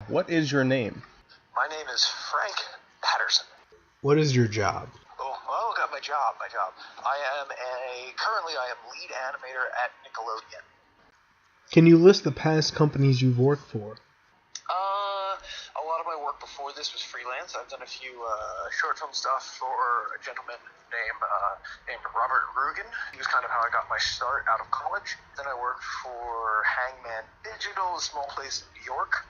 what is your name? My name is Frank Patterson. What is your job? Oh, got my job. Currently I am lead animator at Nickelodeon. Can you list the past companies you've worked for? A lot of my work before this was freelance. I've done a few short film stuff for a gentleman named Robert Rugen. He was kind of how I got my start out of college. Then I worked for Hangman Digital, a small place in New York.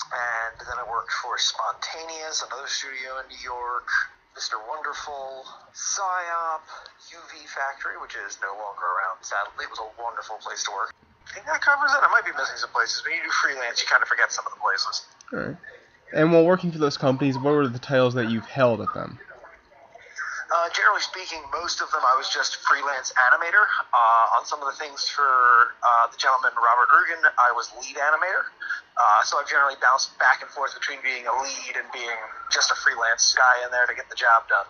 And then I worked for Spontaneous, another studio in New York. Mr. Wonderful, PsyOp, UV Factory, which is no longer around, sadly. It was a wonderful place to work. I think that covers it. I might be missing some places. When you do freelance, you kind of forget some of the places. All right. And while working for those companies, what were the titles that you've held at them? Generally speaking, most of them I was just freelance animator. On some of the things for the gentleman Robert Rugen, I was lead animator. So I've generally bounced back and forth between being a lead and being just a freelance guy in there to get the job done.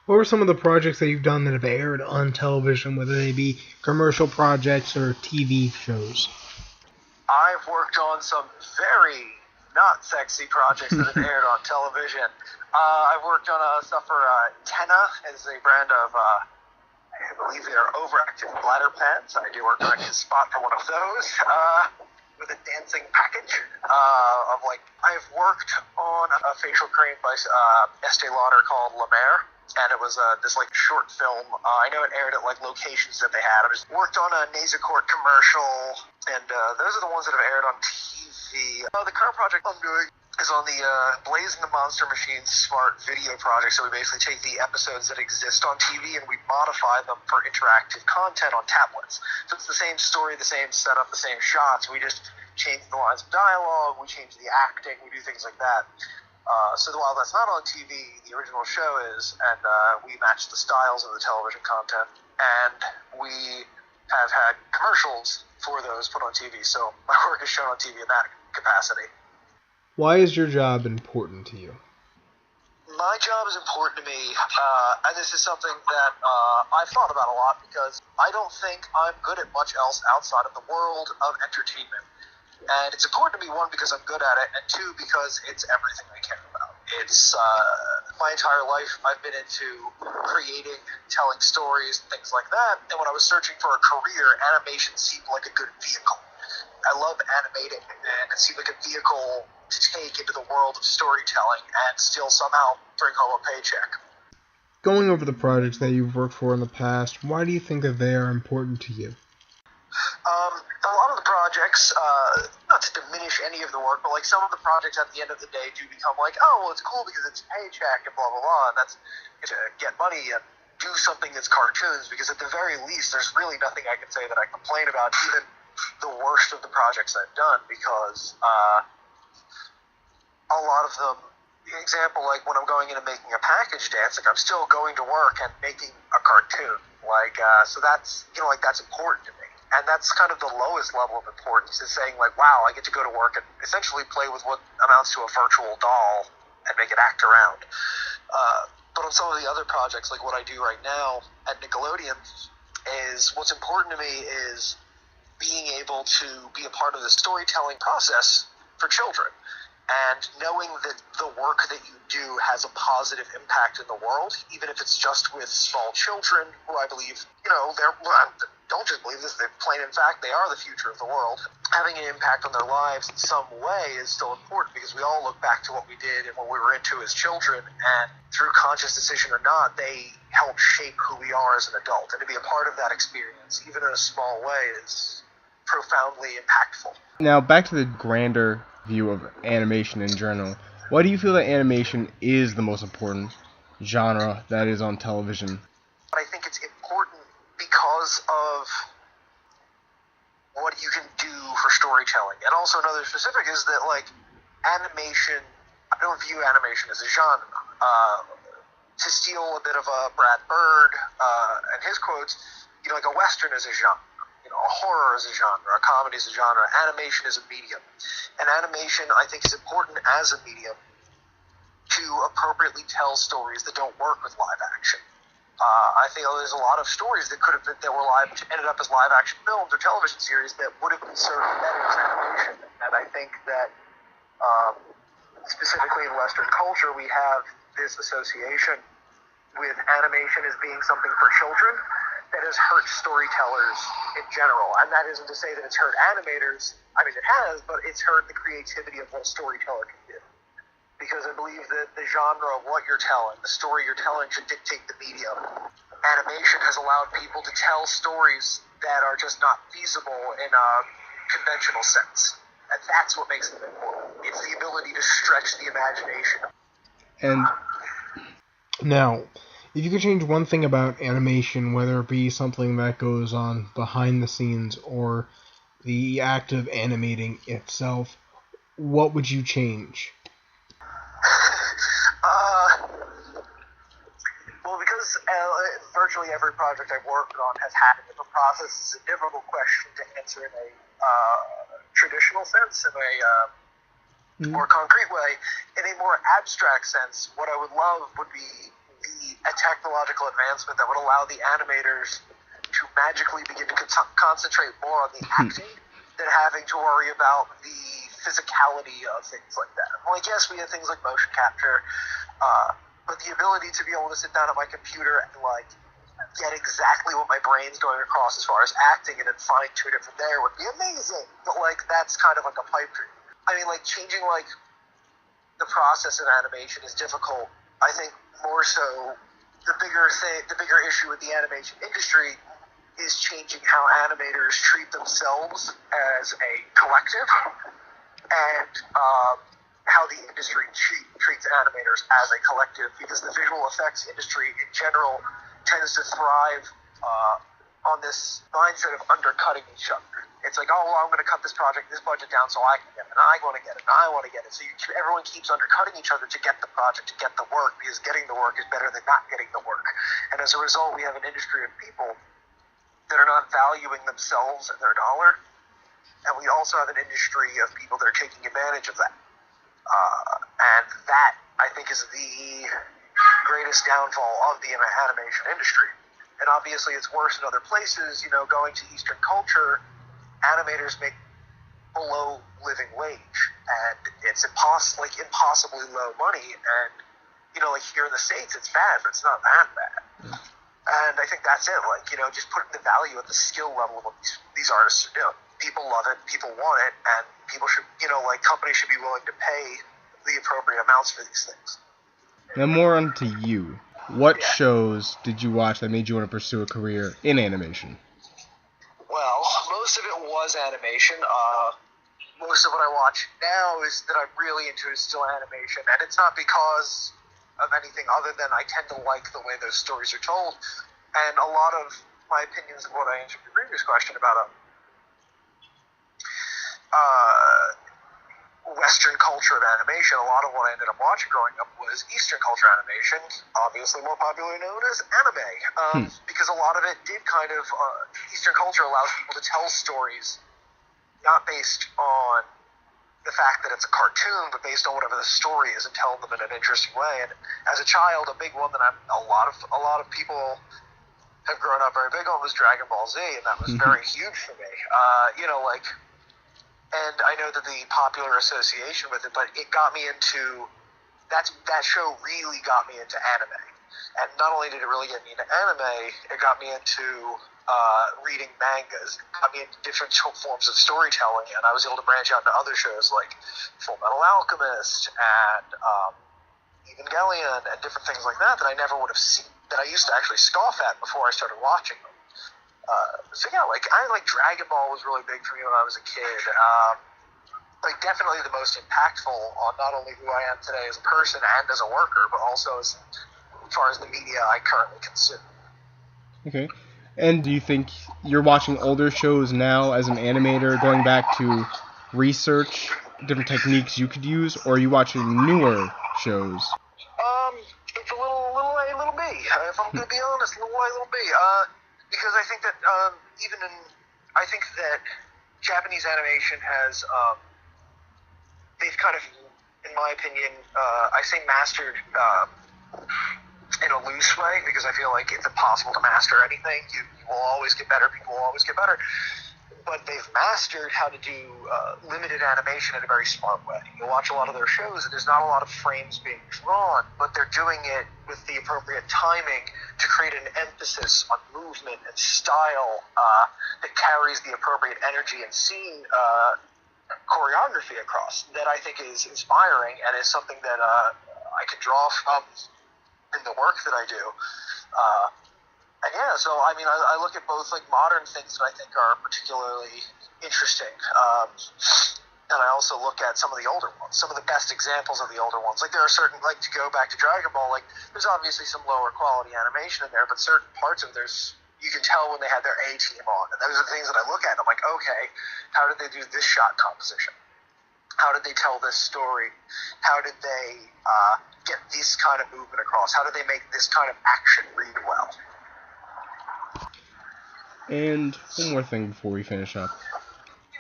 What were some of the projects that you've done that have aired on television, whether they be commercial projects or TV shows? I've worked on some very not sexy projects that have aired on television. I've worked on stuff for Tenna, is a brand of, I believe they are overactive bladder pads. I do work on a spot for one of those. With a dancing package I've worked on a facial cream by Estee Lauder called La Mer, and it was this short film. I know it aired at locations that they had. I just worked on a Nasacort commercial, and those are the ones that have aired on TV. The current project I'm doing is on the Blazing the Monster Machine smart video project. So we basically take the episodes that exist on TV and we modify them for interactive content on tablets. So it's the same story, the same setup, the same shots. We just change the lines of dialogue, we change the acting, we do things like that. So while that's not on TV, the original show is, and we match the styles of the television content. And we have had commercials for those put on TV. So my work is shown on TV in that capacity. Why is your job important to you? My job is important to me, and this is something that I've thought about a lot because I don't think I'm good at much else outside of the world of entertainment. And it's important to me, one, because I'm good at it, and two, because it's everything I care about. It's my entire life I've been into creating, telling stories, and things like that, and when I was searching for a career, animation seemed like a good vehicle. I love animating, and it seemed like a vehicle to take into the world of storytelling and still somehow bring home a paycheck. Going over the projects that you've worked for in the past, why do you think that they are important to you? A lot of the projects, not to diminish any of the work, but some of the projects at the end of the day do become it's cool because it's a paycheck and blah, blah, blah, and that's to get money and do something that's cartoons, because at the very least, there's really nothing I can say that I complain about, even the worst of the projects I've done, because a lot of them, example, when I'm going in and making a package dance, I'm still going to work and making a cartoon, so that's, that's important to me. And that's kind of the lowest level of importance, is saying, wow, I get to go to work and essentially play with what amounts to a virtual doll and make it act around. But on some of the other projects, like what I do right now at Nickelodeon, is what's important to me is being able to be a part of the storytelling process for children. And knowing that the work that you do has a positive impact in the world, even if it's just with small children, who I believe, don't just believe this, they're plain in fact, they are the future of the world. Having an impact on their lives in some way is still important, because we all look back to what we did and what we were into as children, and through conscious decision or not, they help shape who we are as an adult. And to be a part of that experience, even in a small way, is profoundly impactful. Now, back to the grander view of animation in general. Why do you feel that animation is the most important genre that is on television? I think it's important because of what you can do for storytelling. And also another specific is that, animation, I don't view animation as a genre. To steal a bit of Brad Bird and his quotes, a Western is a genre. A horror is a genre, a comedy is a genre, animation is a medium. And animation, I think, is important as a medium to appropriately tell stories that don't work with live action. I think there's a lot of stories that could have been, that were ended up as live action films or television series that would have been served better as animation. And I think that specifically in Western culture, we have this association with animation as being something for children that has hurt storytellers in general. And that isn't to say that it's hurt animators. I mean, it has, but it's hurt the creativity of what a storyteller can do. Because I believe that the genre of what you're telling, the story you're telling, should dictate the medium. Animation has allowed people to tell stories that are just not feasible in a conventional sense. And that's what makes them important. It's the ability to stretch the imagination. And Now, if you could change one thing about animation, whether it be something that goes on behind the scenes or the act of animating itself, what would you change? Well, because virtually every project I've worked on has had a different process, it's a difficult question to answer in a traditional sense, in a more concrete way. In a more abstract sense, what I would love would be a technological advancement that would allow the animators to magically begin to concentrate more on the acting than having to worry about the physicality of things like that. Like, yes, we have things like motion capture, but the ability to be able to sit down at my computer and, like, get exactly what my brain's going across as far as acting and then fine-tune it from there would be amazing. But, like, that's kind of like a pipe dream. I mean, like, changing, like, the process of animation is difficult. I think more so the bigger issue with the animation industry is changing how animators treat themselves as a collective and how the industry treats animators as a collective, because the visual effects industry in general tends to thrive on this mindset of undercutting each other. It's like, oh, well, I'm going to cut this budget down so I can get it, and I want to get it, and I want to get it. So everyone keeps undercutting each other to get the project, to get the work, because getting the work is better than not getting the work. And as a result, we have an industry of people that are not valuing themselves and their dollar, and we also have an industry of people that are taking advantage of that. And that, I think, is the greatest downfall of the animation industry. And obviously it's worse in other places. You know, going to Eastern culture, animators make below living wage, and it's impossibly low money. And, you know, like here in the States, it's bad, but it's not that bad. And I think that's it. Like, you know, just putting the value at the skill level of what these artists are doing. People love it, people want it, and people should, you know, like, companies should be willing to pay the appropriate amounts for these things. now more on to you. What shows did you watch that made you want to pursue a career in animation? Well, most of it was animation. Most of what I watch now is that I'm really into is still animation, and it's not because of anything other than I tend to like the way those stories are told. And a lot of my opinions of what I answered your previous question about Western culture of animation, a lot of what I ended up watching growing up was Eastern culture animation, obviously more popularly known as anime, because a lot of it did kind of, Eastern culture allows people to tell stories not based on the fact that it's a cartoon, but based on whatever the story is and tell them in an interesting way. And as a child, a big one that a lot of people have grown up very big on was Dragon Ball Z, and that was very huge for me. You know, like, and I know that the popular association with it, but it got me into, that show really got me into anime. And not only did it really get me into anime, it got me into reading mangas. It got me into different forms of storytelling, and I was able to branch out into other shows like Full Metal Alchemist and Evangelion and different things like that I never would have seen, that I used to actually scoff at before I started watching them. So yeah, like, Dragon Ball was really big for me when I was a kid. Like, definitely the most impactful on not only who I am today as a person and as a worker, but also as far as the media I currently consume. Okay. And do you think you're watching older shows now as an animator, going back to research different techniques you could use, or are you watching newer shows? It's a little B. If I'm going to be honest, little A, little B. Because I think that I think that Japanese animation has, they've kind of, in my opinion, I say mastered in a loose way, because I feel like it's impossible to master anything. You will always get better. People will always get better. but they've mastered how to do limited animation in a very smart way. You watch a lot of their shows, and there's not a lot of frames being drawn, but they're doing it with the appropriate timing to create an emphasis on movement and style that carries the appropriate energy and scene choreography across. That I think is inspiring and is something that I could draw from in the work that I do. And yeah, so I mean, I look at both like modern things that I think are particularly interesting, and I also look at some of the older ones, some of the best examples of the older ones. Like there are certain, like to go back to Dragon Ball, like there's obviously some lower quality animation in there, but certain parts of there's you can tell when they had their A team on, and those are the things that I look at. I'm like, okay, how did they do this shot composition? How did they tell this story? How did they get this kind of movement across? How did they make this kind of action read well? And one more thing before we finish up.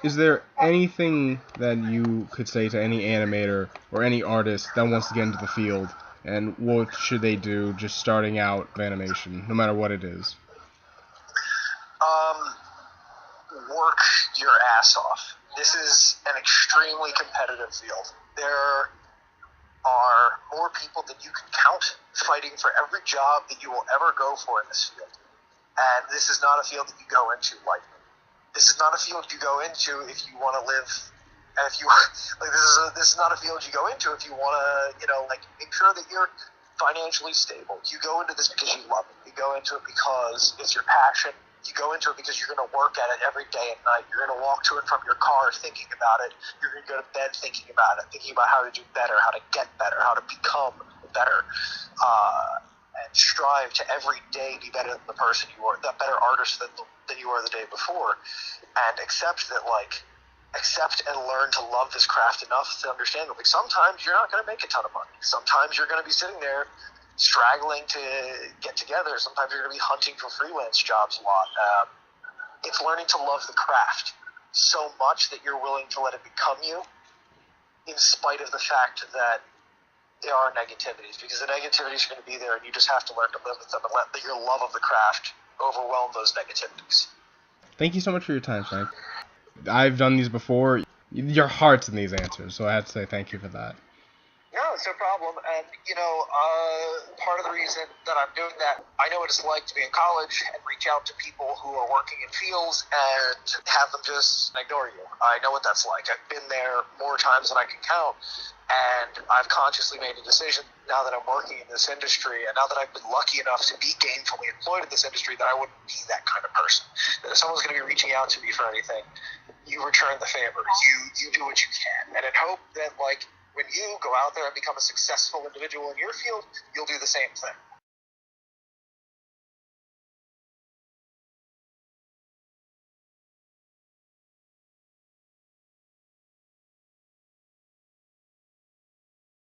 Is there anything that you could say to any animator or any artist that wants to get into the field, and what should they do just starting out with animation, no matter what it is? Work your ass off. This is an extremely competitive field. There are more people than you can count fighting for every job that you will ever go for in this field. And this is not a field that you go into lightly. This is not a field you go into if you want to live. And if you like, this is not a field you go into if you want to, like make sure that you're financially stable. You go into this because you love it. You go into it because it's your passion. You go into it because you're going to work at it every day and night. You're going to walk to and from your car thinking about it. You're going to go to bed thinking about it, thinking about how to do better, how to get better, how to become better. And strive to every day be better than the person you were, that better artist than you were the day before, and accept and learn to love this craft enough to understand that like sometimes you're not going to make a ton of money. Sometimes you're going to be sitting there straggling to get together. Sometimes you're going to be hunting for freelance jobs a lot. It's learning to love the craft so much that you're willing to let it become you, in spite of the fact that there are negativities, because the negativities are going to be there, and you just have to learn to live with them and let your love of the craft overwhelm those negativities. Thank you so much for your time, Frank. I've done these before. Your heart's in these answers, so I have to say thank you for that. No, it's no problem. And, part of the reason that I'm doing that, I know what it's like to be in college and reach out to people who are working in fields and have them just ignore you. I know what that's like. I've been there more times than I can count. And I've consciously made a decision now that I'm working in this industry, and now that I've been lucky enough to be gainfully employed in this industry, that I wouldn't be that kind of person. That if someone's going to be reaching out to me for anything, you return the favor. You do what you can. And in hope that, when you go out there and become a successful individual in your field, you'll do the same thing.